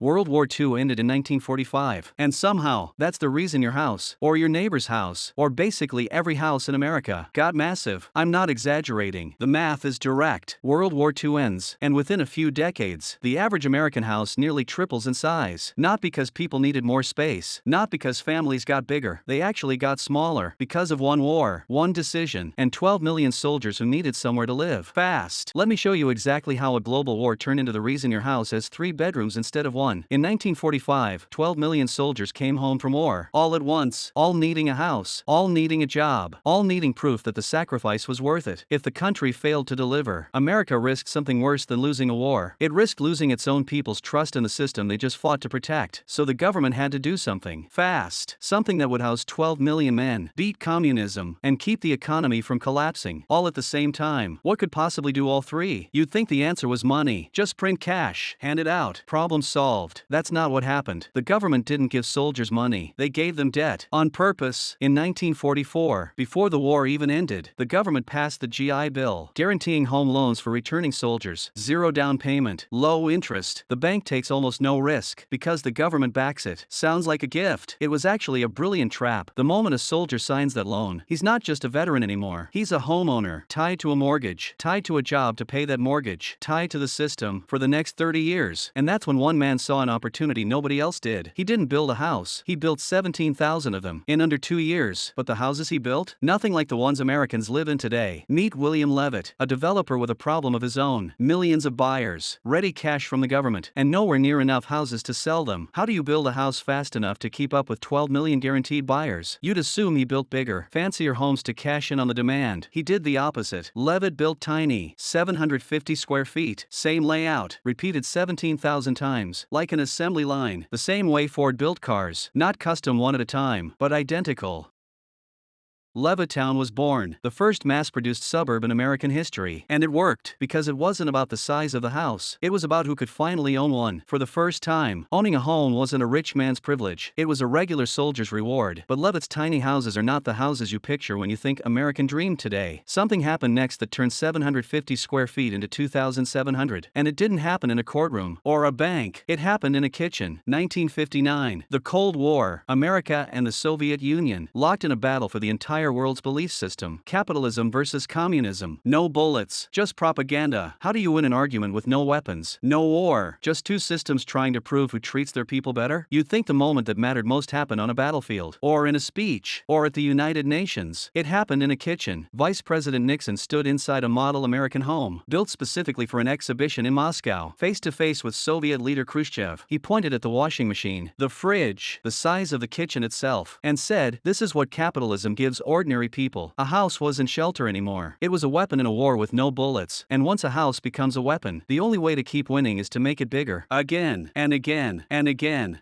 World War II ended in 1945, and somehow, that's the reason your house, or your neighbor's house, or basically every house in America, got massive. I'm not exaggerating. The math is direct. World War II ends, and within a few decades, the average American house nearly triples in size. Not because people needed more space, not because families got bigger, they actually got smaller, because of one war, one decision, and 12 million soldiers who needed somewhere to live fast. Let me show you exactly how a global war turned into the reason your house has 3 bedrooms instead of 1. In 1945, 12 million soldiers came home from war, all at once, all needing a house, all needing a job, all needing proof that the sacrifice was worth it. If the country failed to deliver, America risked something worse than losing a war. It risked losing its own people's trust in the system they just fought to protect. So the government had to do something fast, something that would house 12 million men, beat communism, and keep the economy from collapsing, all at the same time. What could possibly do all three? You'd think the answer was money. Just print cash, hand it out, problem solved. That's not what happened. The government didn't give soldiers money, they gave them debt. On purpose. In 1944, before the war even ended, the government passed the GI Bill, guaranteeing home loans for returning soldiers, 0 down payment, low interest. The bank takes almost no risk, because the government backs it. Sounds like a gift. It was actually a brilliant trap. The moment a soldier signs that loan, he's not just a veteran anymore. He's a homeowner, tied to a mortgage, tied to a job to pay that mortgage, tied to the system for the next 30 years. And that's when one man saw an opportunity nobody else did. He didn't build a house, he built 17,000 of them in under 2 years. But the houses he built? Nothing like the ones Americans live in today. Meet William Levitt, a developer with a problem of his own. Millions of buyers, ready cash from the government, and nowhere near enough houses to sell them. How do you build a house fast enough to keep up with 12 million guaranteed buyers? You'd assume he built bigger, fancier homes to cash in on the demand. He did the opposite. Levitt built tiny, 750 square feet, same layout, repeated 17,000 times, like an assembly line, the same way Ford built cars, not custom one at a time, but identical. Levittown was born, the first mass-produced suburb in American history. And it worked, because it wasn't about the size of the house. It was about who could finally own one. For the first time, owning a home wasn't a rich man's privilege. It was a regular soldier's reward. But Levitt's tiny houses are not the houses you picture when you think American dream today. Something happened next that turned 750 square feet into 2,700. And it didn't happen in a courtroom or a bank. It happened in a kitchen. 1959. The Cold War. America and the Soviet Union, locked in a battle for the entire world's belief system. Capitalism versus communism. No bullets, just propaganda. How do you win an argument with no weapons? No war, just two systems trying to prove who treats their people better? You'd think the moment that mattered most happened on a battlefield, or in a speech, or at the United Nations. It happened in a kitchen. Vice President Nixon stood inside a model American home, built specifically for an exhibition in Moscow, face to face with Soviet leader Khrushchev. He pointed at the washing machine, the fridge, the size of the kitchen itself, and said, "This is what capitalism gives ordinary people." A house wasn't shelter anymore. It was a weapon in a war with no bullets. And once a house becomes a weapon, the only way to keep winning is to make it bigger. Again, and again, and again.